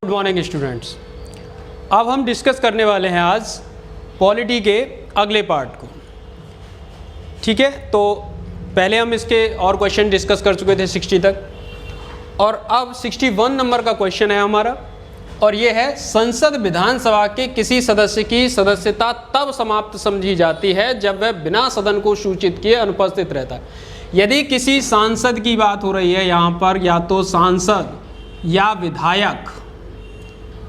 Good morning students. अब हम discuss करने वाले हैं आज पॉलिटी के अगले पार्ट को। ठीक है, तो पहले हम इसके और क्वेश्चन डिस्कस कर चुके थे 60 तक, और अब 61 नंबर का क्वेश्चन है हमारा, और ये है संसद विधानसभा के किसी सदस्य की सदस्यता तब समाप्त समझी जाती है जब वह बिना सदन को सूचित किए अनुपस्थित रहता है। यदि किसी सांसद की बात हो रही है यहाँ पर, या तो सांसद या विधायक,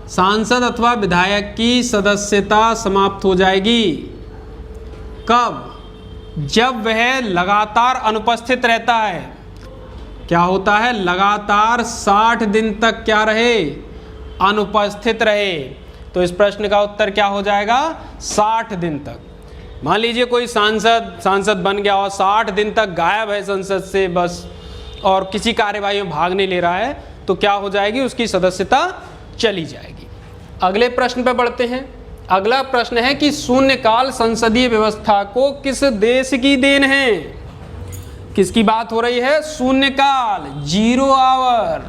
सांसद अथवा विधायक की सदस्यता समाप्त हो जाएगी कब? जब वह लगातार अनुपस्थित रहता है। क्या होता है? लगातार 60 दिन तक क्या रहे? अनुपस्थित रहे। तो इस प्रश्न का उत्तर क्या हो जाएगा? 60 दिन तक। मान लीजिए कोई सांसद बन गया और 60 दिन तक गायब है संसद से बस, और किसी कार्यवाही में भाग नहीं ले रहा है, तो क्या हो जाएगी? उसकी सदस्यता चली जाएगी। अगले प्रश्न पर बढ़ते हैं। अगला प्रश्न है कि शून्यकाल संसदीय व्यवस्था को किस देश की देन है? किसकी बात हो रही है? शून्यकाल, 0 आवर।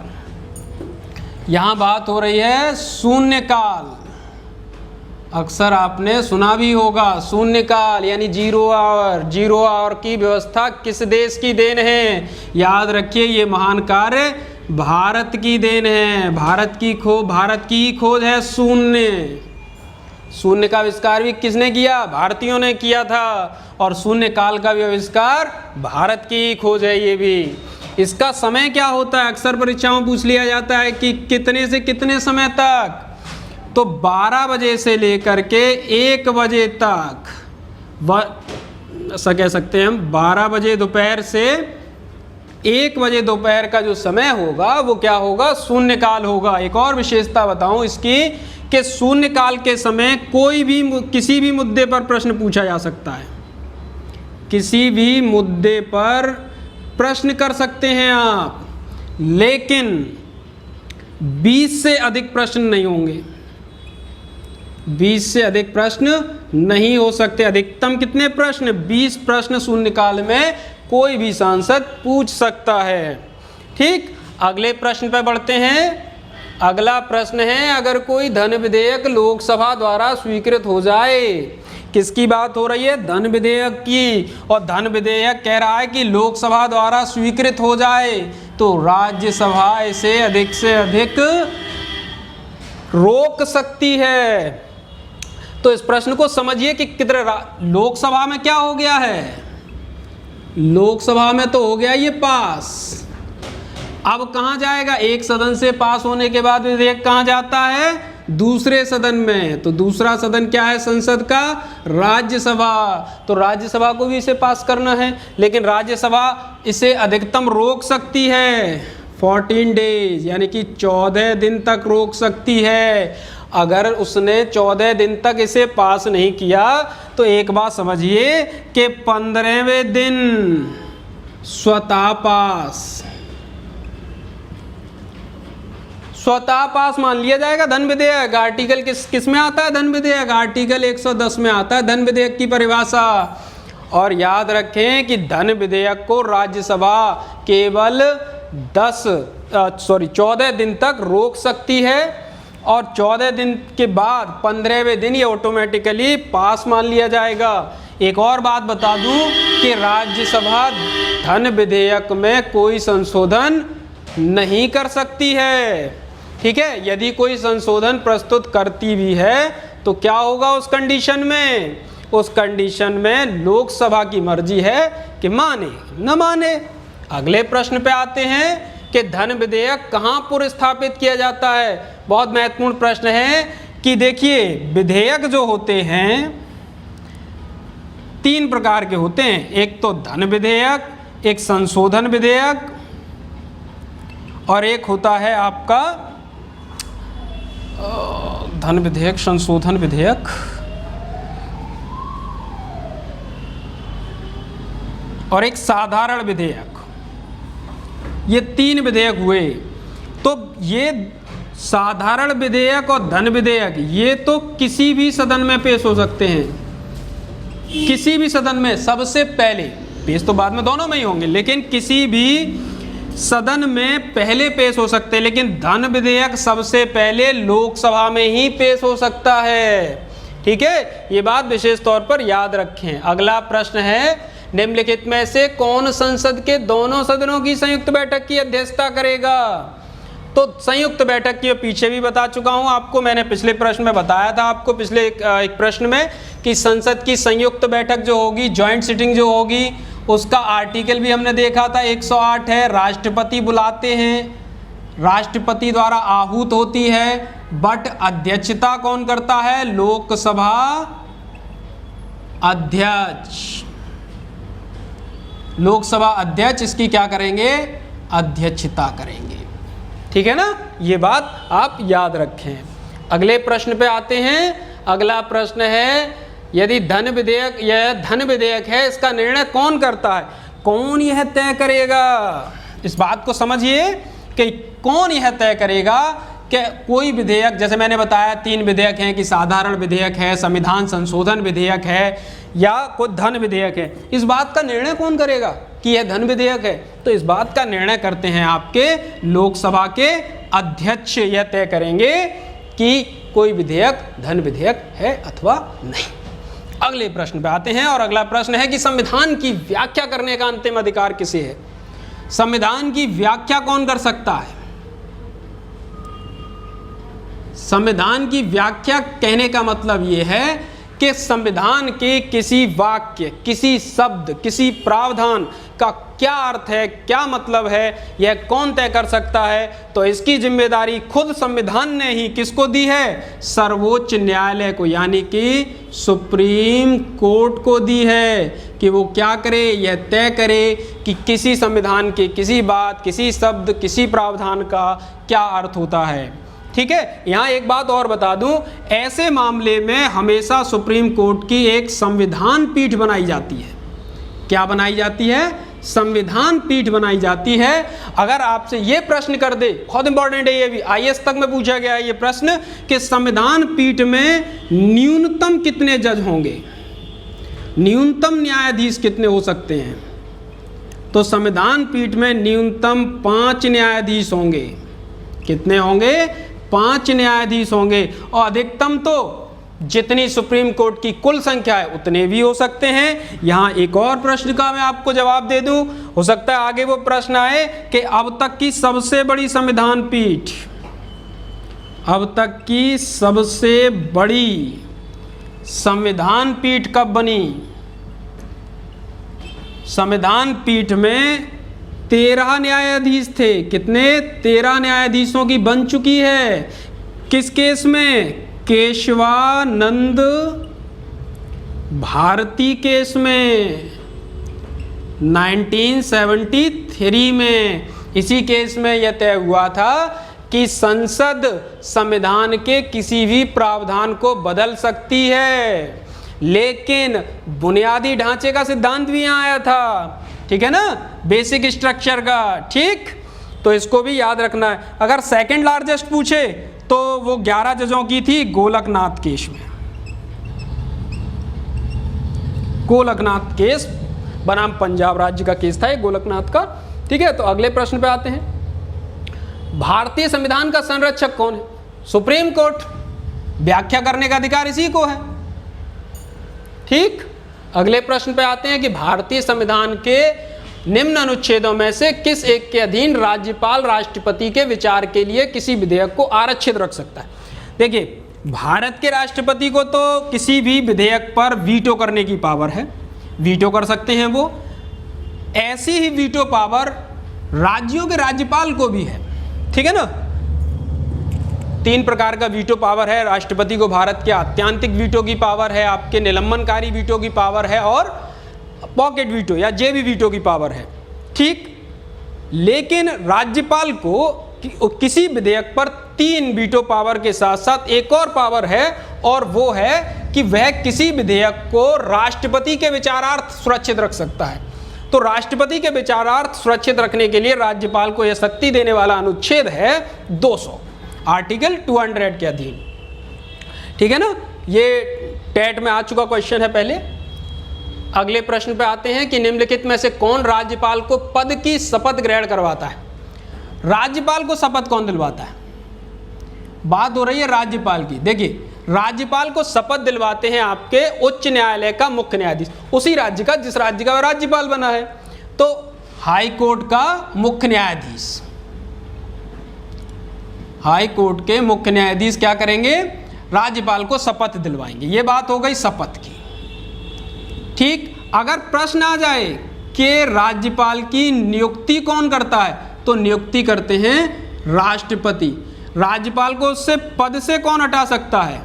यहां बात हो रही है शून्यकाल। अक्सर आपने सुना भी होगा शून्यकाल यानी 0 आवर। 0 आवर की व्यवस्था किस देश की देन है? याद रखिए, ये महान कार्य भारत की देन है। भारत की ही खोज है शून्य। शून्य का आविष्कार भी किसने किया? भारतीयों ने किया था, और शून्य काल का भी आविष्कार भारत की ही खोज है ये भी। इसका समय क्या होता है? अक्सर परीक्षाओं में पूछ लिया जाता है कि कितने से कितने समय तक, तो 12 बजे से लेकर के 1 बजे तक, ऐसा कह सकते हैं हम, 12 बजे दोपहर से 1 बजे दोपहर का जो समय होगा वो क्या होगा? शून्यकाल होगा। एक और विशेषता बताऊं इसकी, कि शून्यकाल के समय किसी भी मुद्दे पर प्रश्न पूछा जा सकता है। किसी भी मुद्दे पर प्रश्न कर सकते हैं आप, लेकिन 20 से अधिक प्रश्न नहीं होंगे। 20 से अधिक प्रश्न नहीं हो सकते। अधिकतम कितने प्रश्न? 20 प्रश्न शून्यकाल में कोई भी सांसद पूछ सकता है। ठीक, अगले प्रश्न पर बढ़ते हैं। अगला प्रश्न है, अगर कोई धन विधेयक लोकसभा द्वारा स्वीकृत हो जाए। किसकी बात हो रही है? धन विधेयक की। और धन विधेयक कह रहा है कि लोकसभा द्वारा स्वीकृत हो जाए, तो राज्यसभा इसे अधिक से अधिक रोक सकती है। तो इस प्रश्न को समझिए कि कितने लोकसभा में क्या हो गया है? लोकसभा में तो हो गया ये पास। अब कहां जाएगा? एक सदन से पास होने के बाद विधेयक कहां जाता है? दूसरे सदन में। तो दूसरा सदन क्या है संसद का? राज्यसभा। तो राज्यसभा को भी इसे पास करना है, लेकिन राज्यसभा इसे अधिकतम रोक सकती है 14 डेज, यानी कि 14 दिन तक रोक सकती है। अगर उसने 14 दिन तक इसे पास नहीं किया, तो एक बात समझिए कि 15वें दिन स्वतः पास मान लिया जाएगा धन विधेयक। आर्टिकल किस में आता है धन विधेयक? आर्टिकल 110 में आता है धन विधेयक की परिभाषा। और याद रखें कि धन विधेयक को राज्यसभा केवल 14 दिन तक रोक सकती है, और 14 दिन के बाद 15वें दिन ये ऑटोमेटिकली पास मान लिया जाएगा। एक और बात बता दूं कि राज्यसभा धन विधेयक में कोई संशोधन नहीं कर सकती है। ठीक है, यदि कोई संशोधन प्रस्तुत करती भी है तो क्या होगा उस कंडीशन में? उस कंडीशन में लोकसभा की मर्जी है कि माने न माने। अगले प्रश्न पे आते हैं कि धन विधेयक कहां पर स्थापित किया जाता है। बहुत महत्वपूर्ण प्रश्न है कि देखिए, विधेयक जो होते हैं 3 प्रकार के होते हैं। एक तो धन विधेयक, एक संशोधन विधेयक, और एक होता है आपका धन विधेयक, संशोधन विधेयक, और एक साधारण विधेयक। ये 3 विधेयक हुए। तो ये साधारण विधेयक और धन विधेयक ये तो किसी भी सदन में पेश हो सकते हैं। किसी भी सदन में सबसे पहले, पेश तो बाद में दोनों में ही होंगे, लेकिन किसी भी सदन में पहले पेश हो सकते हैं, लेकिन धन विधेयक सबसे पहले लोकसभा में ही पेश हो सकता है। ठीक है, ये बात विशेष तौर पर याद रखें। अगला प्रश्न है, निम्नलिखित में से कौन संसद के दोनों सदनों की संयुक्त बैठक की अध्यक्षता करेगा? तो संयुक्त बैठक की पीछे भी बता चुका हूं आपको, मैंने पिछले प्रश्न में बताया था आपको, पिछले एक प्रश्न में, कि संसद की संयुक्त बैठक जो होगी, जॉइंट सिटिंग जो होगी, उसका आर्टिकल भी हमने देखा था 108 है। राष्ट्रपति बुलाते हैं, राष्ट्रपति द्वारा आहूत होती है, बट अध्यक्षता कौन करता है? लोकसभा अध्यक्ष। लोकसभा अध्यक्ष इसकी क्या करेंगे? अध्यक्षता करेंगे। ठीक है ना, ये बात आप याद रखें। अगले प्रश्न पे आते हैं। अगला प्रश्न है, यदि धन विधेयक, यह धन विधेयक है, इसका निर्णय कौन करता है? कौन यह तय करेगा? इस बात को समझिए कि कौन यह तय करेगा कि कोई विधेयक, जैसे मैंने बताया 3 विधेयक हैं, कि साधारण विधेयक है, संविधान संशोधन विधेयक है, या कोई धन विधेयक है। इस बात का निर्णय कौन करेगा कि यह धन विधेयक है? तो इस बात का निर्णय करते हैं आपके लोकसभा के अध्यक्ष। यह तय करेंगे कि कोई विधेयक धन विधेयक है अथवा नहीं। अगले प्रश्न पे आते हैं, और अगला प्रश्न है कि संविधान की व्याख्या करने का अंतिम अधिकार किसे है? संविधान की व्याख्या कौन कर सकता है? संविधान की व्याख्या कहने का मतलब यह है कि संविधान के किसी वाक्य, किसी शब्द, किसी प्रावधान का क्या अर्थ है, क्या मतलब है, यह कौन तय कर सकता है? तो इसकी जिम्मेदारी खुद संविधान ने ही किसको दी है? सर्वोच्च न्यायालय को, यानी कि सुप्रीम कोर्ट को दी है, कि वो क्या करे? यह तय करे कि किसी संविधान के किसी बात, किसी शब्द, किसी प्रावधान का क्या अर्थ होता है। ठीक है, यहाँ एक बात और बता दूं, ऐसे मामले में हमेशा सुप्रीम कोर्ट की एक संविधान पीठ बनाई जाती है। क्या बनाई जाती है? संविधान पीठ बनाई जाती है। अगर आपसे ये प्रश्न कर दे, बहुत इंपॉर्टेंट है ये भी, IAS तक में पूछा गया है ये प्रश्न, कि संविधान पीठ में न्यूनतम कितने जज होंगे, न्यूनतम न्यायाधीश कितने हो सकते हैं? तो संविधान पीठ में न्यूनतम 5 न्यायाधीश होंगे। कितने होंगे? 5 न्यायाधीश होंगे। और अधिकतम तो जितनी सुप्रीम कोर्ट की कुल संख्या है उतने भी हो सकते हैं। यहाँ एक और प्रश्न का मैं आपको जवाब दे दूं, हो सकता है आगे वो प्रश्न आए कि अब तक की सबसे बड़ी संविधान पीठ, अब तक की सबसे बड़ी संविधान पीठ कब बनी? संविधान पीठ में 13 न्यायाधीश थे। कितने? 13 न्यायाधीशों की बन चुकी है। किस केस में? केशवानंद भारती केस में, 1973 में। इसी केस में यह तय हुआ था कि संसद संविधान के किसी भी प्रावधान को बदल सकती है, लेकिन बुनियादी ढांचे का सिद्धांत भी यहाँ आया था। ठीक है ना, बेसिक स्ट्रक्चर का। ठीक, तो इसको भी याद रखना है। अगर सेकंड लार्जेस्ट पूछे तो वो 11 जजों की थी गोलकनाथ केस में। गोलकनाथ केस बनाम पंजाब राज्य का केस था, गोलकनाथ का। ठीक है, तो अगले प्रश्न पे आते हैं। भारतीय संविधान का संरक्षक कौन है? Supreme court. व्याख्या करने का अधिकार इसी को है। ठीक, अगले प्रश्न पे आते हैं कि भारतीय संविधान के निम्न अनुच्छेदों में से किस एक के अधीन राज्यपाल राष्ट्रपति के विचार के लिए किसी विधेयक को आरक्षित रख सकता है? देखिए, भारत के राष्ट्रपति को तो किसी भी विधेयक पर वीटो करने की पावर है, वीटो कर सकते हैं वो। ऐसी ही वीटो पावर राज्यों के राज्यपाल को भी है। ठीक है ना, 3 प्रकार का वीटो पावर है। राष्ट्रपति को भारत के आत्यांतिक वीटो की पावर है, आपके निलंबनकारी वीटो की पावर है, और पॉकेट वीटो या जेबी वीटो की पावर है। ठीक, लेकिन राज्यपाल को किसी विधेयक पर 3 वीटो पावर के साथ साथ एक और पावर है, और वो है कि वह किसी विधेयक को राष्ट्रपति के विचारार्थ सुरक्षित रख सकता है। तो राष्ट्रपति के विचारार्थ सुरक्षित रखने के लिए राज्यपाल को यह शक्ति देने वाला अनुच्छेद है 200, आर्टिकल 200 के अधीन। ठीक है ना, ये टेट में आ चुका क्वेश्चन है पहले। अगले प्रश्न पे आते हैं कि निम्नलिखित में से कौन राज्यपाल को पद की शपथ ग्रहण करवाता है? राज्यपाल को शपथ कौन दिलवाता है? बात हो रही है राज्यपाल की। देखिए, राज्यपाल को शपथ दिलवाते हैं आपके उच्च न्यायालय का मुख्य न्यायाधीश, उसी राज्य का जिस राज्य का वह राज्यपाल बना है। तो हाई कोर्ट का मुख्य न्यायाधीश, हाई कोर्ट के मुख्य न्यायाधीश क्या करेंगे? राज्यपाल को शपथ दिलवाएंगे। ये बात हो गई शपथ की। ठीक, अगर प्रश्न आ जाए कि राज्यपाल की नियुक्ति कौन करता है, तो नियुक्ति करते हैं राष्ट्रपति। राज्यपाल को उससे पद से कौन हटा सकता है?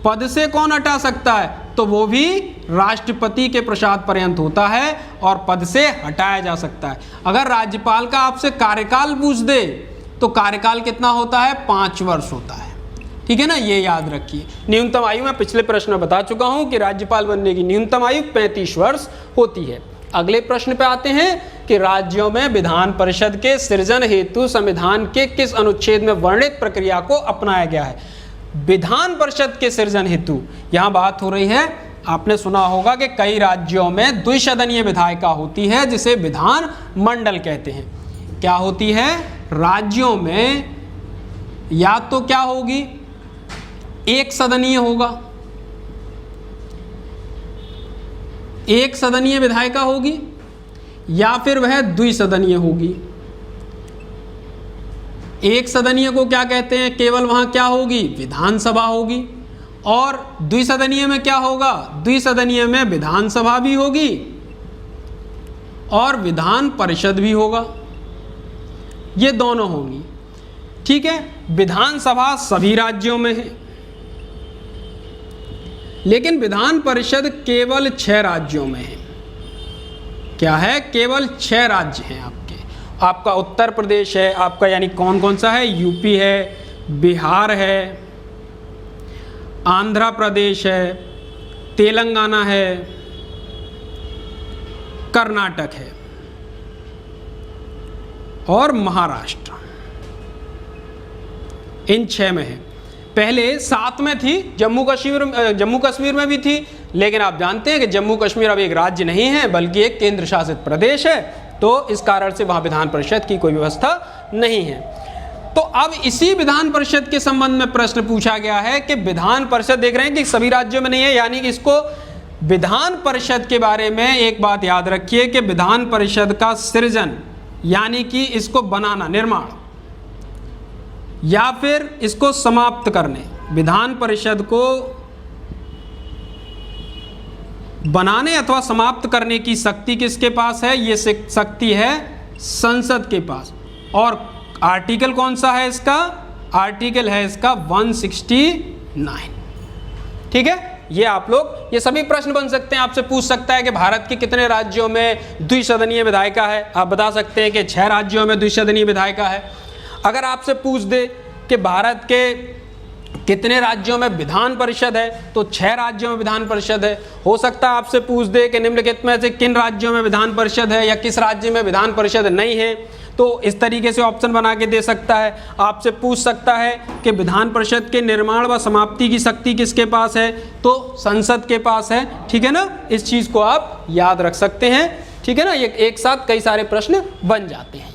पद से कौन हटा सकता है? तो वो भी राष्ट्रपति के प्रसाद पर्यंत होता है और पद से हटाया जा सकता है। अगर राज्यपाल का आपसे कार्यकाल पूछ दे तो कार्यकाल कितना होता है? 5 वर्ष होता है। ठीक है ना, ये याद रखिए। न्यूनतम आयु मैं पिछले प्रश्न में बता चुका हूं कि राज्यपाल बनने की न्यूनतम आयु 35 वर्ष होती है। अगले प्रश्न पे आते हैं कि राज्यों में विधान परिषद के सृजन हेतु संविधान के किस अनुच्छेद में वर्णित प्रक्रिया को अपनाया गया है? विधान परिषद के सृजन हेतु यहां बात हो रही है, आपने सुना होगा कि कई राज्यों में द्विसदनीय विधायिका होती है जिसे विधान मंडल कहते हैं। क्या होती है? राज्यों में या तो क्या होगी, एक सदनीय होगा, एक सदनीय विधायिका होगी, या फिर वह द्विसदनीय होगी। एक सदनीय को क्या कहते हैं? केवल वहां क्या होगी? विधानसभा होगी। और द्विसदनीय में क्या होगा? द्विसदनीय में विधानसभा भी होगी और विधान परिषद भी होगा, ये दोनों होंगी। ठीक है, विधानसभा सभी राज्यों में है, लेकिन विधान परिषद केवल 6 राज्यों में है। क्या है? केवल 6 राज्य हैं आपके। आपका उत्तर प्रदेश है, आपका यानी कौन कौन सा है? यूपी है, बिहार है, आंध्र प्रदेश है, तेलंगाना है, कर्नाटक है और महाराष्ट्र। इन 6 में है। पहले 7 में थी, जम्मू कश्मीर में भी थी, लेकिन आप जानते हैं कि जम्मू कश्मीर अब एक राज्य नहीं है बल्कि एक केंद्र शासित प्रदेश है, तो इस कारण से वहां विधान परिषद की कोई व्यवस्था नहीं है। तो अब इसी विधान परिषद के संबंध में प्रश्न पूछा गया है कि विधान परिषद, देख रहे हैं कि सभी राज्यों में नहीं है, यानी कि इसको विधान परिषद के बारे में एक बात याद रखिए कि विधान परिषद का सृजन यानी कि इसको बनाना, निर्माण, या फिर इसको समाप्त करने, विधान परिषद को बनाने अथवा समाप्त करने की शक्ति किसके पास है? ये शक्ति है संसद के पास। और आर्टिकल कौन सा है इसका? आर्टिकल है इसका 169। ठीक है, ये आप लोग, ये सभी प्रश्न बन सकते हैं, आपसे पूछ सकता है कि भारत के कितने राज्यों में द्विसदनीय विधायिका है, आप बता सकते हैं कि 6 राज्यों में द्विसदनीय विधायिका है। अगर आपसे पूछ दे कि भारत के कितने राज्यों में विधान परिषद है, तो 6 राज्यों में विधान परिषद है। हो सकता है आपसे पूछ दे कि निम्नलिखित में से किन राज्यों में विधान परिषद है या किस राज्य में विधान परिषद नहीं है, तो इस तरीके से ऑप्शन बना के दे सकता है। आपसे पूछ सकता है कि विधान परिषद के निर्माण व समाप्ति की शक्ति किसके पास है, तो संसद के पास है। ठीक है ना, इस चीज़ को आप याद रख सकते हैं। ठीक है ना, ये एक साथ कई सारे प्रश्न बन जाते हैं।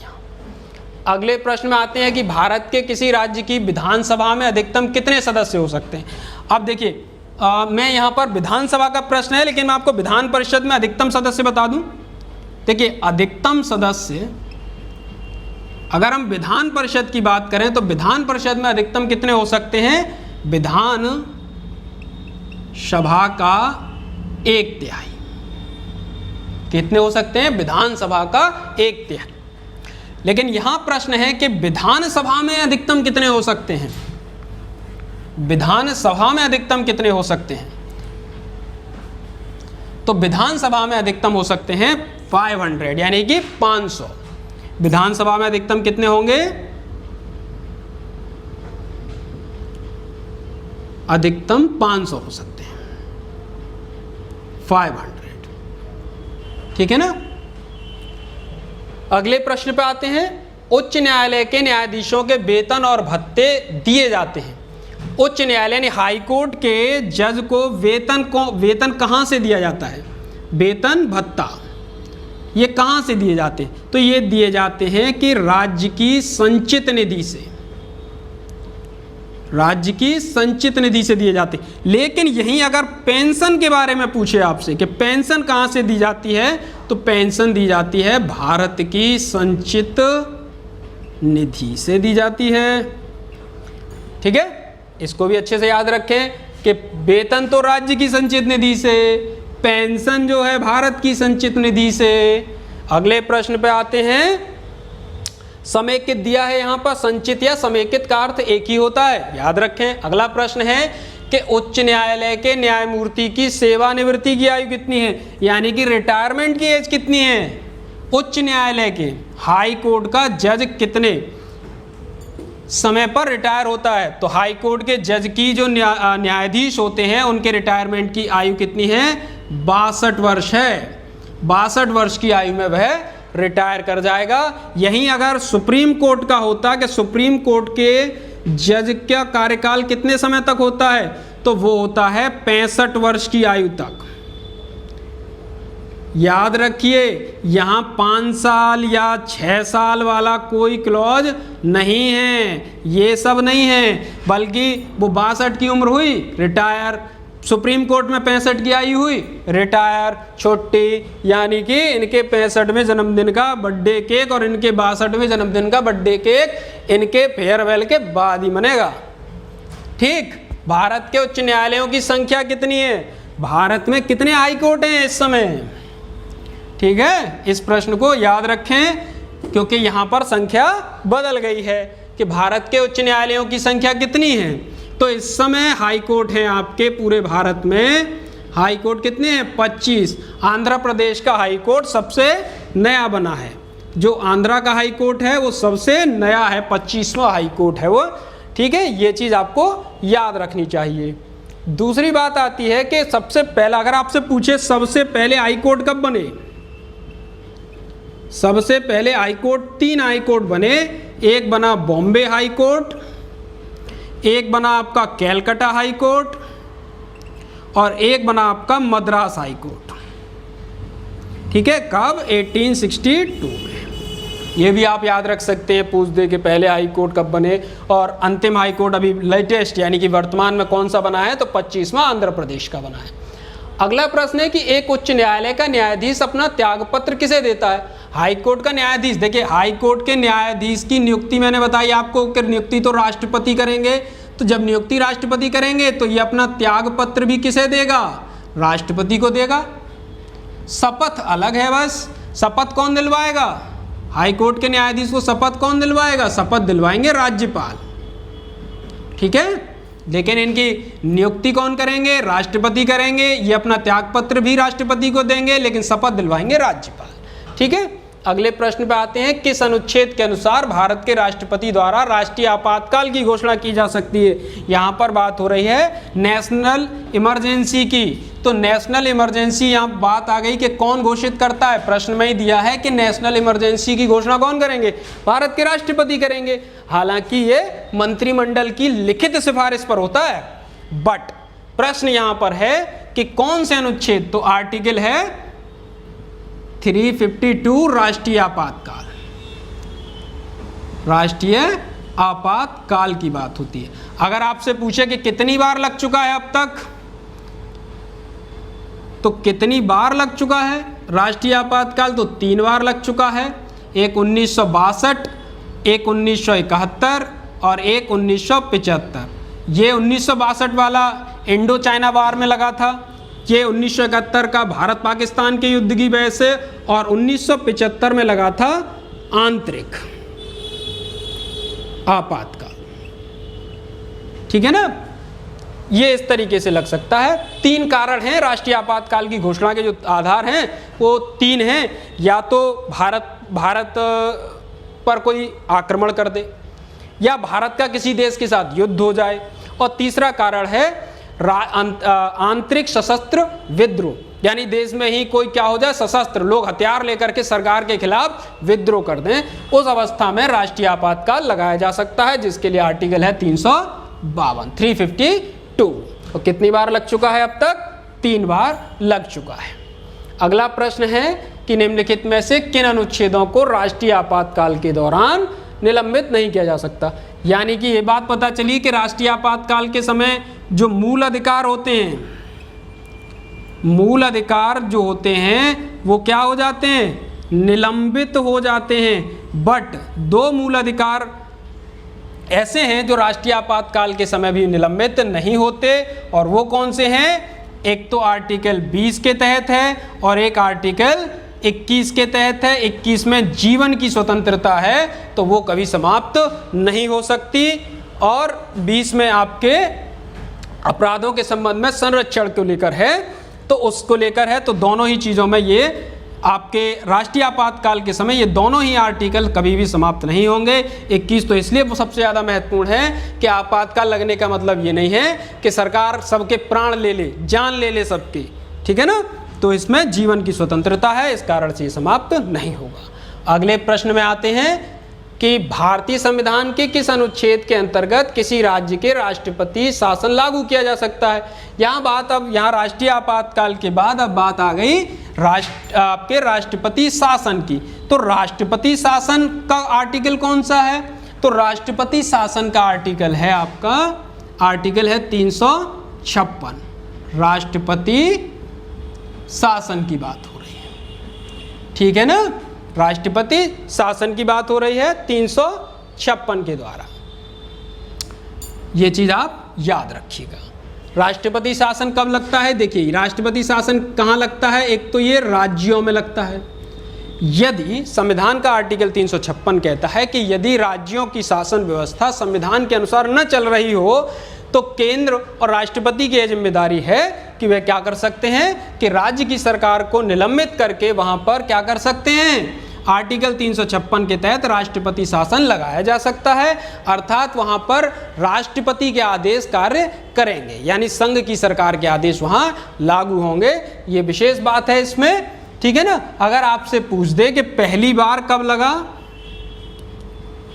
अगले प्रश्न में आते हैं कि भारत के किसी राज्य की विधानसभा में अधिकतम कितने सदस्य हो सकते हैं। अब देखिए, मैं यहाँ पर विधानसभा का प्रश्न है, लेकिन मैं आपको विधान परिषद में अधिकतम सदस्य बता दूं। देखिए, अधिकतम सदस्य, अगर हम विधान परिषद की बात करें तो विधान परिषद में अधिकतम कितने हो सकते हैं? विधान सभा का 1/3। कितने हो सकते हैं? विधानसभा का 1/3। लेकिन यहां प्रश्न है कि विधानसभा में अधिकतम कितने हो सकते हैं? विधानसभा में अधिकतम कितने हो सकते हैं? तो विधानसभा में अधिकतम हो सकते हैं 500, यानी कि 500। विधानसभा में अधिकतम कितने होंगे? अधिकतम 500 हो सकते हैं, 500। ठीक है ना। अगले प्रश्न पे आते हैं। उच्च न्यायालय के न्यायाधीशों के वेतन और भत्ते दिए जाते हैं। उच्च न्यायालय ने हाई कोर्ट के जज को वेतन कहाँ से दिया जाता है? वेतन भत्ता ये कहाँ से दिए जाते हैं? तो ये दिए जाते हैं कि राज्य की संचित निधि से, राज्य की संचित निधि से दिए जाते हैं। लेकिन यहीं अगर पेंशन के बारे में पूछे आपसे कि पेंशन कहाँ से दी जाती है, तो पेंशन दी जाती है भारत की संचित निधि से दी जाती है। ठीक है, इसको भी अच्छे से याद रखें कि वेतन तो राज्य की संचित निधि से, पेंशन जो है भारत की संचित निधि से। अगले प्रश्न पे आते हैं। समेकित दिया है यहाँ पर, संचित या समेकित का अर्थ एक ही होता है, याद रखें। अगला प्रश्न है कि उच्च न्यायालय के न्यायमूर्ति की सेवानिवृत्ति की आयु कितनी है, यानी कि रिटायरमेंट की एज कितनी है। उच्च न्यायालय के, हाई कोर्ट का जज कितने समय पर रिटायर होता है? तो हाई कोर्ट के जज की जो न्यायाधीश होते हैं उनके रिटायरमेंट की आयु कितनी है? 62 वर्ष है। 62 वर्ष की आयु में वह रिटायर कर जाएगा। यहीं अगर सुप्रीम कोर्ट का होता कि सुप्रीम कोर्ट के जज का कार्यकाल कितने समय तक होता है, तो वो होता है 65 वर्ष की आयु तक। याद रखिए, यहाँ 5 साल या 6 साल वाला कोई क्लॉज नहीं है, ये सब नहीं है, बल्कि वो 62 की उम्र हुई रिटायर, सुप्रीम कोर्ट में 65 की आयु हुई रिटायर, छुट्टी, यानी कि इनके 65वें जन्मदिन का बर्थडे केक और इनके 62वें जन्मदिन का बर्थडे केक इनके फेयरवेल के बाद ही मनेगा। ठीक, भारत के उच्च न्यायालयों की संख्या कितनी है? भारत में कितने हाई कोर्ट हैं इस समय? ठीक है, इस प्रश्न को याद रखें क्योंकि यहाँ पर संख्या बदल गई है कि भारत के उच्च न्यायालयों की संख्या कितनी है। तो इस समय हाई कोर्ट हैं आपके पूरे भारत में, हाई कोर्ट कितने हैं? 25। आंध्र प्रदेश का हाई कोर्ट सबसे नया बना है, जो आंध्रा का हाई कोर्ट है वो सबसे नया है, 25वां हाई कोर्ट है वो। ठीक है, ये चीज़ आपको याद रखनी चाहिए। दूसरी बात आती है कि सबसे पहला, अगर आपसे पूछे सबसे पहले हाई कोर्ट कब बने, सबसे पहले हाई कोर्ट 3 हाई कोर्ट बने। एक बना बॉम्बे हाई कोर्ट, एक बना आपका कैलकाटा हाई कोर्ट और एक बना आपका मद्रास हाई कोर्ट। ठीक है, कब? 1862 में। ये भी आप याद रख सकते हैं, पूछ दे कि पहले हाई कोर्ट कब बने और अंतिम हाई कोर्ट अभी लेटेस्ट यानी कि वर्तमान में कौन सा बना है, तो 25वां आंध्र प्रदेश का बना है। अगला प्रश्न है कि एक उच्च न्यायालय का न्यायाधीश अपना त्यागपत्र किसे देता है? हाई कोर्ट का न्यायाधीश, देखिए हाई कोर्ट के न्यायाधीश की नियुक्ति मैंने बताई आपको कि नियुक्ति तो राष्ट्रपति करेंगे, तो जब नियुक्ति राष्ट्रपति करेंगे तो ये अपना त्यागपत्र भी किसे देगा? राष्ट्रपति को देगा। शपथ अलग है, बस शपथ कौन दिलवाएगा? हाई कोर्ट के न्यायाधीश को शपथ कौन दिलवाएगा? शपथ दिलवाएंगे राज्यपाल। ठीक है, लेकिन इनकी नियुक्ति कौन करेंगे? राष्ट्रपति करेंगे। ये अपना त्यागपत्र भी राष्ट्रपति को देंगे, लेकिन शपथ दिलवाएंगे राज्यपाल। ठीक है, अगले प्रश्न पे आते हैं। किस अनुच्छेद के अनुसार भारत के राष्ट्रपति द्वारा राष्ट्रीय आपातकाल की घोषणा की जा सकती है? यहाँ पर बात हो रही है नेशनल इमरजेंसी की। तो नेशनल इमरजेंसी, यहाँ बात आ गई कि कौन घोषित करता है। प्रश्न में ही दिया है कि नेशनल इमरजेंसी की घोषणा कौन करेंगे? भारत के राष्ट्रपति करेंगे। हालांकि ये मंत्रिमंडल की लिखित सिफारिश पर होता है, बट प्रश्न यहाँ पर है कि कौन से अनुच्छेद? तो आर्टिकल है 352 राष्ट्रीय आपातकाल, राष्ट्रीय आपातकाल की बात होती है। अगर आपसे पूछे कि कितनी बार लग चुका है अब तक, तो कितनी बार लग चुका है राष्ट्रीय आपातकाल? तो 3 बार लग चुका है, एक 1962, एक 1971 और एक 1975। ये 1962 वाला इंडो चाइना वार में लगा था, ये 1971 का भारत पाकिस्तान के युद्ध की वजह से, और 1975 में लगा था आंतरिक आपातकाल। ठीक है ना, ये इस तरीके से लग सकता है। 3 कारण हैं राष्ट्रीय आपातकाल की घोषणा के, जो आधार हैं वो 3 हैं। या तो भारत पर कोई आक्रमण कर दे, या भारत का किसी देश के साथ युद्ध हो जाए, और तीसरा कारण है आंतरिक सशस्त्र विद्रोह, यानी देश में ही कोई क्या हो जाए, सशस्त्र लोग हथियार लेकर के सरकार के खिलाफ विद्रोह कर दें। उस अवस्था में राष्ट्रीय आपातकाल लगाया जा सकता है, जिसके लिए आर्टिकल है 352। और कितनी बार लग चुका है अब तक? 3 बार लग चुका है। अगला प्रश्न है कि निम्नलिखित में से किन अनुच्छेदों को राष्ट्रीय आपातकाल के दौरान निलंबित नहीं किया जा सकता। यानी कि ये बात पता चली कि राष्ट्रीय आपातकाल के समय जो मूल अधिकार होते हैं, मूल अधिकार जो होते हैं वो क्या हो जाते हैं, निलंबित हो जाते हैं। बट दो मूल अधिकार ऐसे हैं जो राष्ट्रीय आपातकाल के समय भी निलंबित नहीं होते, और वो कौन से हैं, एक तो आर्टिकल 20 के तहत है और एक आर्टिकल 21 के तहत है। 21 में जीवन की स्वतंत्रता है तो वो कभी समाप्त नहीं हो सकती, और 20 में आपके अपराधों के संबंध में संरक्षण को लेकर है, तो उसको लेकर है। तो दोनों ही चीज़ों में ये आपके राष्ट्रीय आपातकाल के समय ये दोनों ही आर्टिकल कभी भी समाप्त नहीं होंगे। 21 तो इसलिए वो सबसे ज़्यादा महत्वपूर्ण है कि आपातकाल लगने का मतलब ये नहीं है कि सरकार सबके प्राण ले ले, जान ले ले सबकी, ठीक है ना। तो इसमें जीवन की स्वतंत्रता है, इस कारण से ये समाप्त नहीं होगा। अगले प्रश्न में आते हैं कि भारतीय संविधान के किस अनुच्छेद के अंतर्गत किसी राज्य के राष्ट्रपति शासन लागू किया जा सकता है। यहाँ राष्ट्रीय आपातकाल के बाद अब बात आ गई आपके राष्ट्रपति शासन की। तो राष्ट्रपति शासन का आर्टिकल कौन सा है, तो राष्ट्रपति शासन का आर्टिकल है आपका, आर्टिकल है 356। राष्ट्रपति शासन की बात हो रही है, ठीक है ना, राष्ट्रपति शासन की बात हो रही है 356 के द्वारा। ये चीज आप याद रखिएगा। राष्ट्रपति शासन कब लगता है, देखिए राष्ट्रपति शासन कहाँ लगता है, एक तो ये राज्यों में लगता है। यदि संविधान का आर्टिकल 356 कहता है कि यदि राज्यों की शासन व्यवस्था संविधान के अनुसार न चल रही हो तो केंद्र और राष्ट्रपति की यह जिम्मेदारी है कि वे क्या कर सकते हैं कि राज्य की सरकार को निलंबित करके वहां पर क्या कर सकते हैं, आर्टिकल 356 के तहत राष्ट्रपति शासन लगाया जा सकता है। अर्थात वहां पर राष्ट्रपति के आदेश कार्य करेंगे, यानी संघ की सरकार के आदेश वहां लागू होंगे। ये विशेष बात है इसमें, ठीक है ना। अगर आपसे पूछ दे कि पहली बार कब लगा,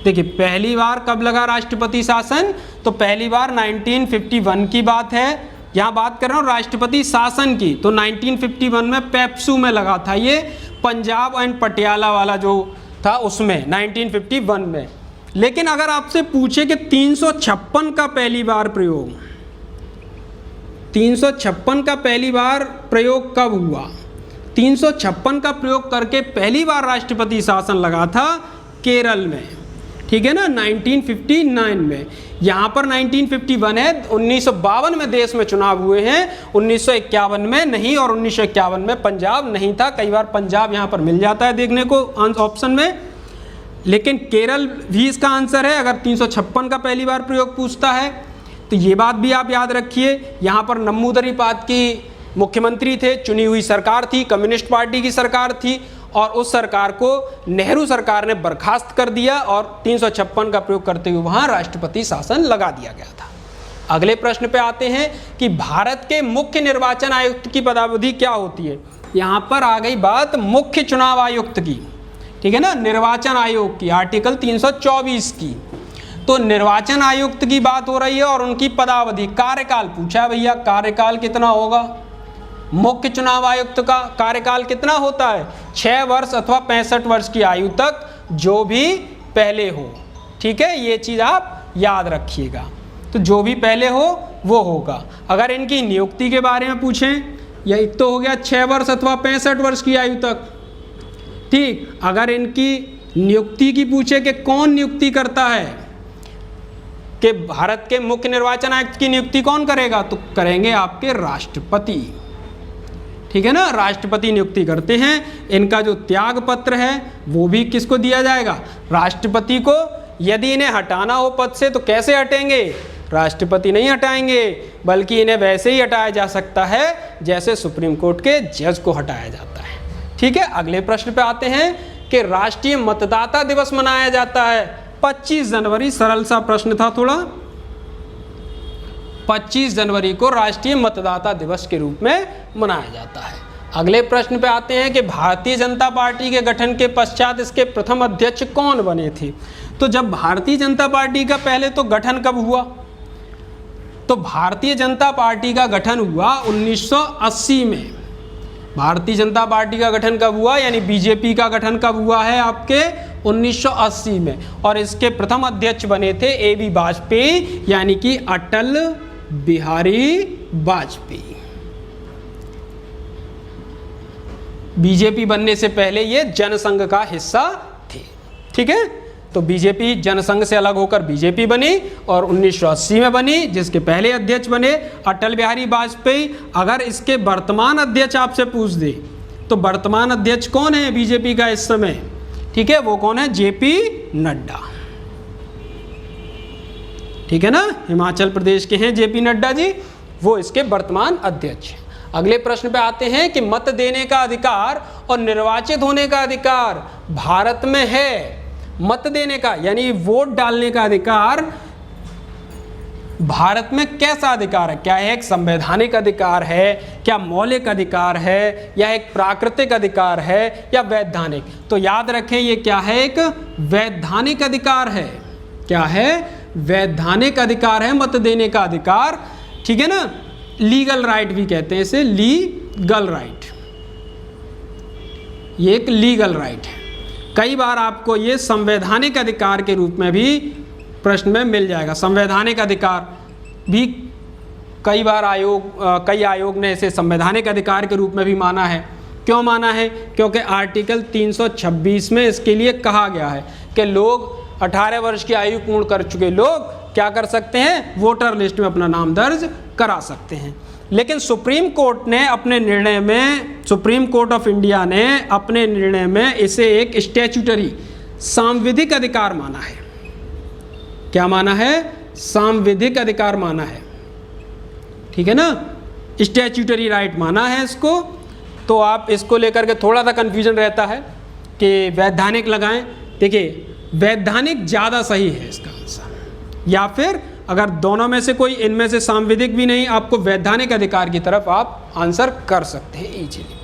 देखिए पहली बार कब लगा राष्ट्रपति शासन, तो पहली बार 1951 की बात है। यहाँ बात कर रहा हूँ राष्ट्रपति शासन की, तो 1951 में पेप्सू में लगा था, ये पंजाब एंड पटियाला वाला जो था उसमें 1951 में। लेकिन अगर आपसे पूछे कि 356 का पहली बार प्रयोग, 356 का पहली बार प्रयोग कब हुआ, 356 का प्रयोग करके पहली बार राष्ट्रपति शासन लगा था केरल में, ठीक है ना, 1959 में। यहाँ पर 1951 है, 1952 में देश में चुनाव हुए हैं, 1951 में नहीं, और 1951 में पंजाब नहीं था। कई बार पंजाब यहाँ पर मिल जाता है देखने को ऑप्शन में, लेकिन केरल भी इसका आंसर है अगर 356 का पहली बार प्रयोग पूछता है। तो ये बात भी आप याद रखिए। यहाँ पर नंबूदरीपाद की मुख्यमंत्री थे, चुनी हुई सरकार थी, कम्युनिस्ट पार्टी की सरकार थी, और उस सरकार को नेहरू सरकार ने बर्खास्त कर दिया और 356 का प्रयोग करते हुए वहां राष्ट्रपति शासन लगा दिया गया था। अगले प्रश्न पे आते हैं कि भारत के मुख्य निर्वाचन आयुक्त की पदावधि क्या होती है। यहाँ पर आ गई बात मुख्य चुनाव आयुक्त की, ठीक है ना, निर्वाचन आयोग की, आर्टिकल 324 की। तो निर्वाचन आयुक्त की बात हो रही है और उनकी पदावधि, कार्यकाल पूछा भैया, कार्यकाल कितना होगा। मुख्य चुनाव आयुक्त का कार्यकाल कितना होता है, 6 वर्ष अथवा 65 वर्ष की आयु तक, जो भी पहले हो, ठीक है, ये चीज आप याद रखिएगा। तो जो भी पहले हो वो होगा। अगर इनकी नियुक्ति के बारे में पूछें, या एक तो हो गया 6 वर्ष अथवा 65 वर्ष की आयु तक, ठीक। अगर इनकी नियुक्ति की पूछे कि कौन नियुक्ति करता है, कि भारत के मुख्य निर्वाचन आयुक्त की नियुक्ति कौन करेगा, तो करेंगे आपके राष्ट्रपति, ठीक है ना, राष्ट्रपति नियुक्ति करते हैं। इनका जो त्याग पत्र है वो भी किसको दिया जाएगा, राष्ट्रपति को। यदि इन्हें हटाना हो पद से तो कैसे हटेंगे, राष्ट्रपति नहीं हटाएंगे, बल्कि इन्हें वैसे ही हटाया जा सकता है जैसे सुप्रीम कोर्ट के जज को हटाया जाता है, ठीक है। अगले प्रश्न पे आते हैं कि राष्ट्रीय मतदाता दिवस मनाया जाता है 25 जनवरी, सरल सा प्रश्न था थोड़ा। 25 जनवरी को राष्ट्रीय मतदाता दिवस के रूप में मनाया जाता है। अगले प्रश्न पे आते हैं कि भारतीय जनता पार्टी के गठन के पश्चात इसके प्रथम अध्यक्ष कौन बने थे। तो जब भारतीय जनता पार्टी का पहले तो गठन कब हुआ, तो भारतीय जनता पार्टी का गठन हुआ 1980 में। भारतीय जनता पार्टी का गठन कब हुआ, यानी बीजेपी का गठन कब हुआ है आपके 1980 में, और इसके प्रथम अध्यक्ष बने थे AB वाजपेयी, यानी कि अटल बिहारी वाजपेयी। बीजेपी बनने से पहले ये जनसंघ का हिस्सा थे। ठीक है, तो बीजेपी जनसंघ से अलग होकर बीजेपी बनी और 1980 में बनी, जिसके पहले अध्यक्ष बने अटल बिहारी वाजपेयी। अगर इसके वर्तमान अध्यक्ष आपसे पूछ दे तो वर्तमान अध्यक्ष कौन है बीजेपी का इस समय, ठीक है, वो कौन है, JP नड्डा। ठीक है ना, हिमाचल प्रदेश के हैं JP नड्डा जी, वो इसके वर्तमान अध्यक्ष हैं। अगले प्रश्न पे आते हैं कि मत देने का अधिकार और निर्वाचित होने का अधिकार भारत में है। मत देने का यानी वोट डालने का अधिकार भारत में कैसा अधिकार है, क्या एक संवैधानिक अधिकार है, क्या मौलिक अधिकार है, या एक प्राकृतिक अधिकार है, या वैधानिक। तो याद रखें ये क्या है, एक वैधानिक अधिकार है। क्या है, वैधानिक अधिकार है मत देने का अधिकार। ठीक है ना, लीगल राइट भी कहते हैं इसे, लीगल राइट, ये एक लीगल राइट है। कई बार आपको ये संवैधानिक अधिकार के रूप में भी प्रश्न में मिल जाएगा। संवैधानिक अधिकार भी कई बार कई आयोग ने इसे संवैधानिक अधिकार के रूप में भी माना है। क्यों माना है, क्योंकि आर्टिकल 326 में इसके लिए कहा गया है कि लोग 18 वर्ष की आयु पूर्ण कर चुके लोग क्या कर सकते हैं, वोटर लिस्ट में अपना नाम दर्ज करा सकते हैं। लेकिन सुप्रीम कोर्ट ने अपने निर्णय में, सुप्रीम कोर्ट ऑफ इंडिया ने अपने निर्णय में इसे एक स्टैट्यूटरी सांविधिक अधिकार माना है। क्या माना है, सांविधिक अधिकार माना है। ठीक है ना, स्टैट्यूटरी राइट माना है इसको। तो आप इसको लेकर के थोड़ा सा कंफ्यूजन रहता है कि वैधानिक लगाएं। देखिए वैधानिक ज़्यादा सही है इसका आंसर, या फिर अगर दोनों में से कोई, इनमें से सांविधिक भी नहीं, आपको वैधानिक अधिकार की तरफ आप आंसर कर सकते हैं इजीली।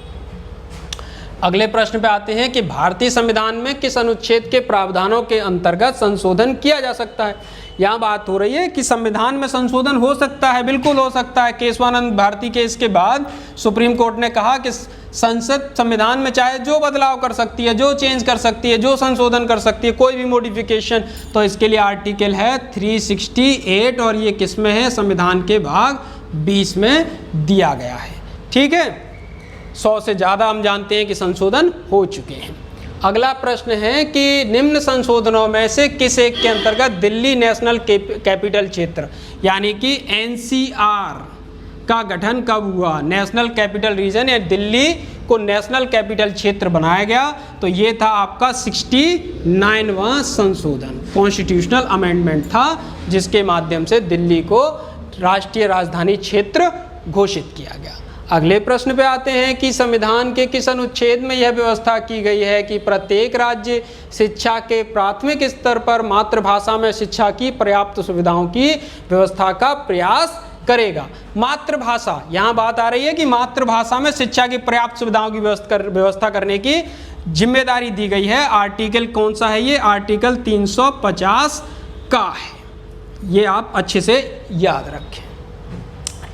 अगले प्रश्न पे आते हैं कि भारतीय संविधान में किस अनुच्छेद के प्रावधानों के अंतर्गत संशोधन किया जा सकता है। यहाँ बात हो रही है कि संविधान में संशोधन हो सकता है, बिल्कुल हो सकता है। केशवानंद भारती केस के बाद सुप्रीम कोर्ट ने कहा कि संसद संविधान में चाहे जो बदलाव कर सकती है, जो चेंज कर सकती है, जो संशोधन कर सकती है, कोई भी मॉडिफिकेशन। तो इसके लिए आर्टिकल है 368 और ये किस में है, संविधान के भाग 20 में दिया गया है। ठीक है, 100 से ज़्यादा हम जानते हैं कि संशोधन हो चुके हैं। अगला प्रश्न है कि निम्न संशोधनों में से किस एक के अंतर्गत दिल्ली नेशनल कैपिटल क्षेत्र यानी कि NCR का गठन कब हुआ। नेशनल कैपिटल रीजन या दिल्ली को नेशनल कैपिटल क्षेत्र बनाया गया। तो ये था आपका 69वां संशोधन, कॉन्स्टिट्यूशनल अमेंडमेंट था, जिसके माध्यम से दिल्ली को राष्ट्रीय राजधानी क्षेत्र घोषित किया गया। अगले प्रश्न पे आते हैं कि संविधान के किस अनुच्छेद में यह व्यवस्था की गई है कि प्रत्येक राज्य शिक्षा के प्राथमिक स्तर पर मातृभाषा में शिक्षा की पर्याप्त सुविधाओं की व्यवस्था का प्रयास करेगा। मातृभाषा, यहाँ बात आ रही है कि मातृभाषा में शिक्षा की पर्याप्त सुविधाओं की व्यवस्था करने की जिम्मेदारी दी गई है। आर्टिकल कौन सा है ये, आर्टिकल 350 का है। ये आप अच्छे से याद रखें।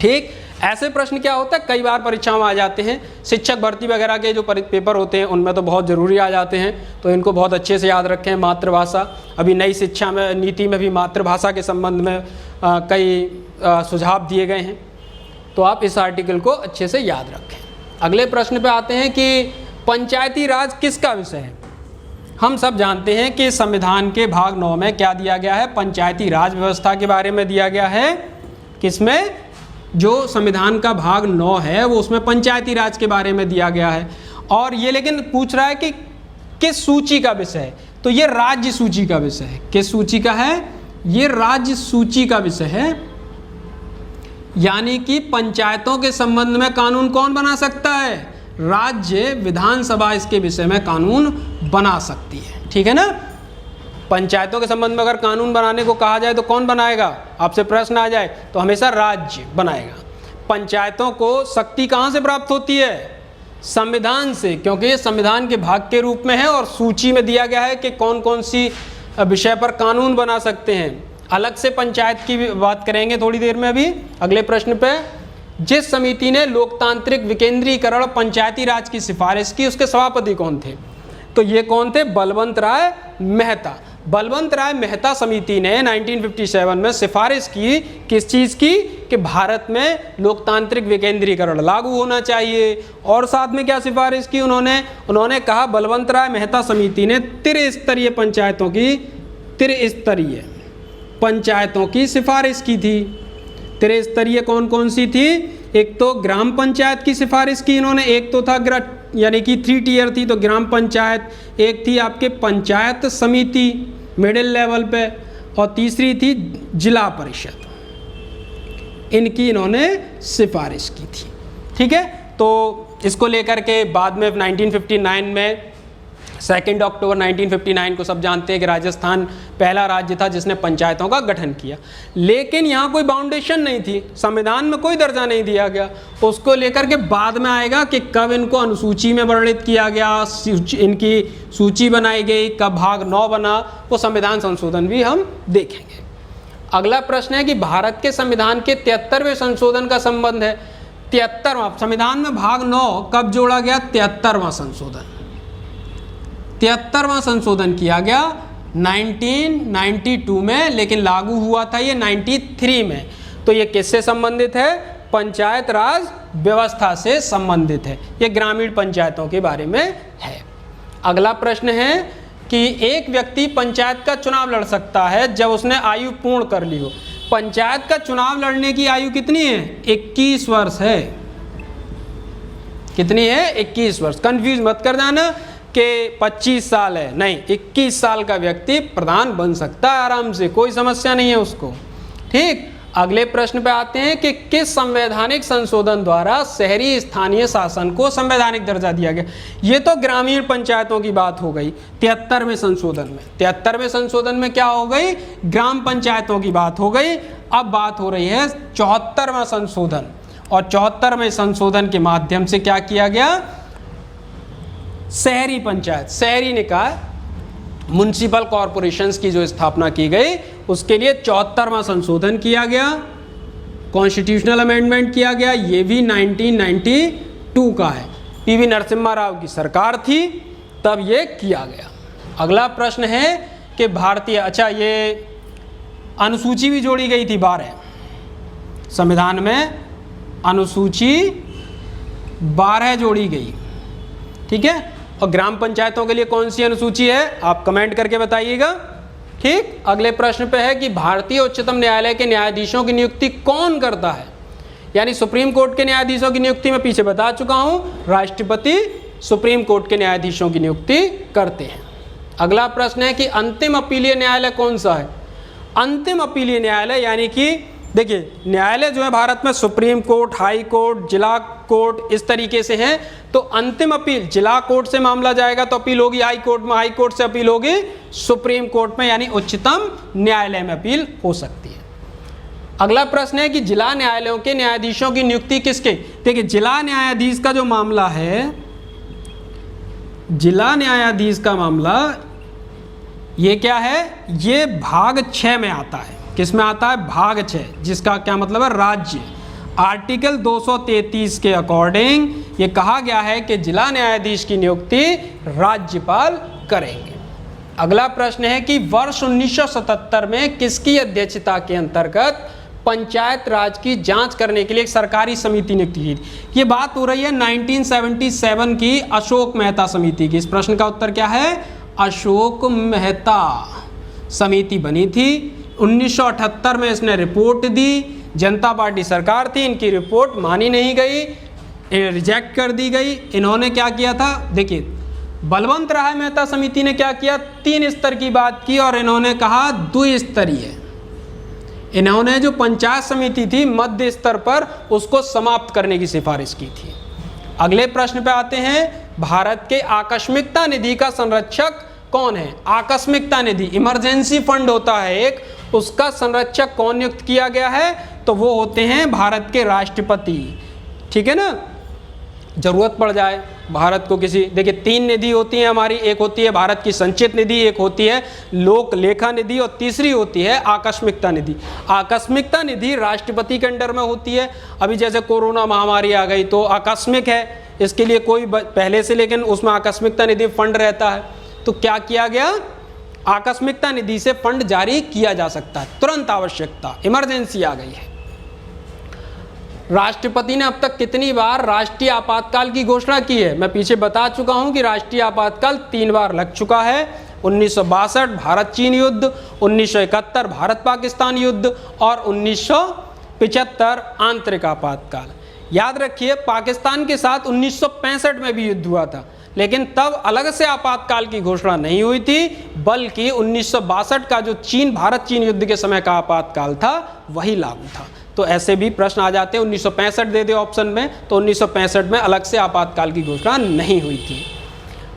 ठीक, ऐसे प्रश्न क्या होता है, कई बार परीक्षाओं में आ जाते हैं। शिक्षक भर्ती वगैरह के जो पेपर होते हैं उनमें तो बहुत ज़रूरी आ जाते हैं, तो इनको बहुत अच्छे से याद रखें। मातृभाषा, अभी नई शिक्षा में नीति में भी मातृभाषा के संबंध में कई सुझाव दिए गए हैं, तो आप इस आर्टिकल को अच्छे से याद रखें। अगले प्रश्न पे आते हैं कि पंचायती राज किसका विषय है। हम सब जानते हैं कि संविधान के भाग 9 में क्या दिया गया है, पंचायती राज व्यवस्था के बारे में दिया गया है। किसमें, जो संविधान का भाग 9 है वो उसमें पंचायती राज के बारे में दिया गया है। और ये लेकिन पूछ रहा है कि किस सूची का विषय है, तो ये राज्य सूची का विषय है। किस सूची का है, ये राज्य सूची का विषय है। यानी कि पंचायतों के संबंध में कानून कौन बना सकता है, राज्य विधानसभा इसके विषय में कानून बना सकती है। ठीक है ना, पंचायतों के संबंध में अगर कानून बनाने को कहा जाए तो कौन बनाएगा, आपसे प्रश्न आ जाए तो हमेशा राज्य बनाएगा। पंचायतों को शक्ति कहाँ से प्राप्त होती है, संविधान से, क्योंकि ये संविधान के भाग के रूप में है और सूची में दिया गया है कि कौन कौन सी विषय पर कानून बना सकते हैं। अलग से पंचायत की बात करेंगे थोड़ी देर में। अभी अगले प्रश्न पे जिस समिति ने लोकतांत्रिक विकेंद्रीकरण पंचायती राज की सिफारिश की, उसके सभापति कौन थे? तो ये कौन थे? बलवंत राय मेहता। बलवंत राय मेहता समिति ने 1957 में सिफारिश की, किस चीज़ की? कि भारत में लोकतांत्रिक विकेंद्रीकरण लागू होना चाहिए। और साथ में क्या सिफारिश की उन्होंने कहा, बलवंत राय मेहता समिति ने त्रिस्तरीय पंचायतों की सिफारिश की थी। त्रिस्तरीय कौन कौन सी थी? एक तो ग्राम पंचायत की सिफारिश की इन्होंने, एक तो था यानी कि 3 टियर थी तो ग्राम पंचायत, एक थी आपके पंचायत समिति मिडिल लेवल पे, और तीसरी थी जिला परिषद। इनकी इन्होंने सिफारिश की थी। ठीक है, तो इसको लेकर के बाद में 1959 में 2 अक्टूबर 1959 को सब जानते हैं कि राजस्थान पहला राज्य था जिसने पंचायतों का गठन किया। लेकिन यहाँ कोई बाउंडेशन नहीं थी, संविधान में कोई दर्जा नहीं दिया गया। उसको लेकर के बाद में आएगा कि कब इनको अनुसूची में वर्णित किया गया, इनकी सूची बनाई गई, कब भाग 9 बना, वो संविधान संशोधन भी हम देखेंगे। अगला प्रश्न है कि भारत के संविधान के 73वें संशोधन का संबंध है। 73वां संविधान में भाग 9 कब जोड़ा गया? 73वां संशोधन। 73वां संशोधन किया गया 1992 में, लेकिन लागू हुआ था ये 93 में। तो ये किससे संबंधित है? पंचायत राज व्यवस्था से संबंधित है। ये ग्रामीण पंचायतों के बारे में है। अगला प्रश्न है कि एक व्यक्ति पंचायत का चुनाव लड़ सकता है जब उसने आयु पूर्ण कर ली हो। पंचायत का चुनाव लड़ने की आयु कितनी है? 21 वर्ष है। कितनी है? 21 वर्ष। कंफ्यूज मत कर जाना कि 25 साल है, नहीं, 21 साल का व्यक्ति प्रधान बन सकता है आराम से, कोई समस्या नहीं है उसको। ठीक, अगले प्रश्न पे आते हैं कि किस संवैधानिक संशोधन द्वारा शहरी स्थानीय शासन को संवैधानिक दर्जा दिया गया। ये तो ग्रामीण पंचायतों की बात हो गई 73वें संशोधन में। 73वें संशोधन में क्या हो गई? ग्राम पंचायतों की बात हो गई। अब बात हो रही है 74वां संशोधन, और 74वें संशोधन के माध्यम से क्या किया गया? शहरी पंचायत, शहरी निकाय, म्युनिसिपल कॉरपोरेशंस की जो स्थापना की गई, उसके लिए 74वां संशोधन किया गया, कॉन्स्टिट्यूशनल अमेंडमेंट किया गया। ये भी 1992 का है। पीवी नरसिम्हा राव की सरकार थी तब ये किया गया। अगला प्रश्न है कि भारतीय, अच्छा, ये अनुसूची भी जोड़ी गई थी 12 संविधान में, अनुसूची 12 जोड़ी गई। ठीक है, और ग्राम पंचायतों के लिए कौन सी अनुसूची है? आप कमेंट करके बताइएगा। ठीक, अगले प्रश्न पे है कि भारतीय उच्चतम न्यायालय के न्यायाधीशों की नियुक्ति कौन करता है? यानी सुप्रीम कोर्ट के न्यायाधीशों की नियुक्ति मैं पीछे बता चुका हूं, राष्ट्रपति सुप्रीम कोर्ट के न्यायाधीशों की नियुक्ति करते हैं। अगला प्रश्न है कि अंतिम अपीलीय न्यायालय कौन सा है? अंतिम अपीलीय न्यायालय यानी कि देखिए, न्यायालय जो है भारत में सुप्रीम कोर्ट, हाई कोर्ट, जिला कोर्ट, इस तरीके से हैं। तो अंतिम अपील जिला कोर्ट से मामला जाएगा तो अपील होगी हाई कोर्ट में, हाई कोर्ट से अपील होगी सुप्रीम कोर्ट में, यानी उच्चतम न्यायालय में अपील हो सकती है। अगला प्रश्न है कि जिला न्यायालयों के न्यायाधीशों की नियुक्ति किसके? देखिए, जिला न्यायाधीश का जो मामला है, जिला न्यायाधीश का मामला ये क्या है? ये भाग 6 में आता है। किस में आता है? भाग 6, जिसका क्या मतलब है? राज्य। आर्टिकल 233 के अकॉर्डिंग ये कहा गया है कि जिला न्यायाधीश की नियुक्ति राज्यपाल करेंगे। अगला प्रश्न है कि वर्ष 1977 में किसकी अध्यक्षता के अंतर्गत पंचायत राज की जांच करने के लिए एक सरकारी समिति नियुक्त की? ये बात हो रही है 1977 की अशोक मेहता समिति की। इस प्रश्न का उत्तर क्या है? अशोक मेहता समिति बनी थी। 1978 में इसने रिपोर्ट दी। जनता पार्टी सरकार थी, इनकी रिपोर्ट मानी नहीं गई, रिजेक्ट कर दी गई। इन्होंने क्या किया था? देखिए, बलवंत राय मेहता समिति ने क्या किया? 3 स्तर की बात की और इन्होंने कहा द्विस्तरीय। इन्होंने जो पंचायत समिति थी मध्य स्तर पर, उसको समाप्त करने की सिफारिश की थी। अगले प्रश्न पे आते हैं, भारत के आकस्मिकता निधि का संरक्षक कौन है? आकस्मिकता निधि, इमरजेंसी फंड होता है एक, उसका संरक्षक कौन नियुक्त किया गया है? तो वो होते हैं भारत के राष्ट्रपति। ठीक है ना, जरूरत पड़ जाए भारत को किसी, देखिए 3 निधि होती हैं हमारी, एक होती है भारत की संचित निधि, एक होती है लोक लेखा निधि और तीसरी होती है आकस्मिकता निधि। आकस्मिकता निधि राष्ट्रपति के अंडर में होती है। अभी जैसे कोरोना महामारी आ गई तो आकस्मिक है, इसके लिए कोई पहले से, लेकिन उसमें आकस्मिकता निधि फंड रहता है। तो क्या किया गया, आकस्मिकता निधि से फंड जारी किया जा सकता है, तुरंत आवश्यकता, इमरजेंसी आ गई है। राष्ट्रपति ने अब तक कितनी बार राष्ट्रीय आपातकाल की घोषणा की है? मैं पीछे बता चुका हूं कि राष्ट्रीय आपातकाल 3 बार लग चुका है। 1962 भारत चीन युद्ध, 1971 भारत पाकिस्तान युद्ध और 1975 आंतरिक आपातकाल। याद रखिए पाकिस्तान के साथ 1965 में भी युद्ध हुआ था, लेकिन तब अलग से आपातकाल की घोषणा नहीं हुई थी, बल्कि 1962 का जो भारत चीन युद्ध के समय का आपातकाल था वही लागू था। तो ऐसे भी प्रश्न आ जाते हैं। 1965 दे दे ऑप्शन में, तो 1965 में अलग से आपातकाल की घोषणा नहीं हुई थी।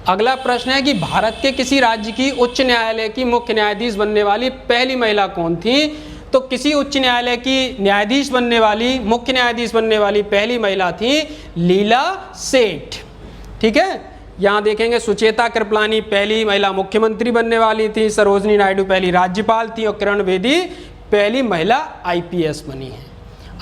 अगला प्रश्न है कि भारत के किसी राज्य की उच्च न्यायालय की मुख्य न्यायाधीश बनने वाली पहली महिला कौन थी? तो किसी उच्च न्यायालय की न्यायाधीश बनने वाली, मुख्य न्यायाधीश बनने वाली पहली महिला थी लीला सेठ। ठीक है, यहाँ देखेंगे सुचेता कृपलानी पहली महिला मुख्यमंत्री बनने वाली थी, सरोजनी नायडू पहली राज्यपाल थी और किरण बेदी पहली महिला IPS बनी है।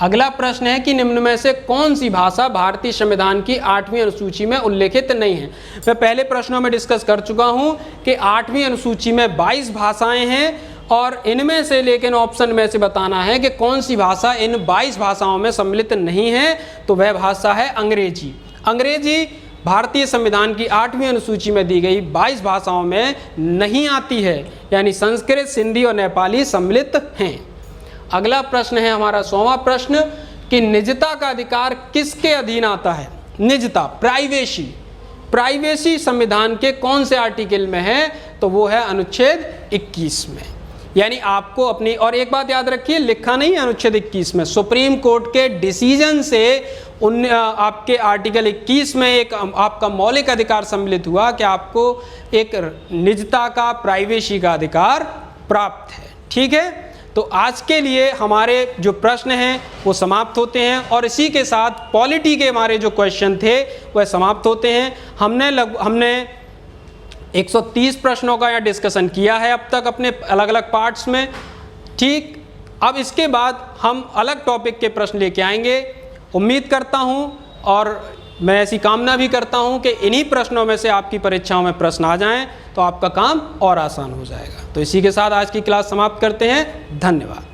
अगला प्रश्न है कि निम्न में से कौन सी भाषा भारतीय संविधान की 8वीं अनुसूची में उल्लेखित नहीं है? मैं पहले प्रश्नों में डिस्कस कर चुका हूं कि 8वीं अनुसूची में 22 भाषाएं हैं और इनमें से, लेकिन ऑप्शन में से बताना है कि कौन सी भाषा इन 22 भाषाओं में सम्मिलित नहीं है। तो वह भाषा है अंग्रेजी। अंग्रेजी भारतीय संविधान की 8वीं अनुसूची में दी गई 22 भाषाओं में नहीं आती है, यानी संस्कृत, सिंधी और नेपाली सम्मिलित हैं। अगला प्रश्न है हमारा 100वां प्रश्न कि निजता का अधिकार किसके अधीन आता है? निजता, प्राइवेसी, प्राइवेसी संविधान के कौन से आर्टिकल में है? तो वो है अनुच्छेद 21 में। यानी आपको अपनी, और एक बात याद रखिए, लिखा नहीं है अनुच्छेद 21 में, सुप्रीम कोर्ट के डिसीजन से आपके आर्टिकल 21 में एक आपका मौलिक अधिकार सम्मिलित हुआ कि आपको एक निजता का, प्राइवेसी का अधिकार प्राप्त है। ठीक है, तो आज के लिए हमारे जो प्रश्न हैं वो समाप्त होते हैं और इसी के साथ पॉलिटी के हमारे जो क्वेश्चन थे वह समाप्त होते हैं। हमने 130 प्रश्नों का यहाँ डिस्कशन किया है अब तक अपने अलग अलग पार्ट्स में। ठीक, अब इसके बाद हम अलग टॉपिक के प्रश्न लेके आएंगे। उम्मीद करता हूँ और मैं ऐसी कामना भी करता हूँ कि इन्हीं प्रश्नों में से आपकी परीक्षाओं में प्रश्न आ जाएं तो आपका काम और आसान हो जाएगा। तो इसी के साथ आज की क्लास समाप्त करते हैं। धन्यवाद।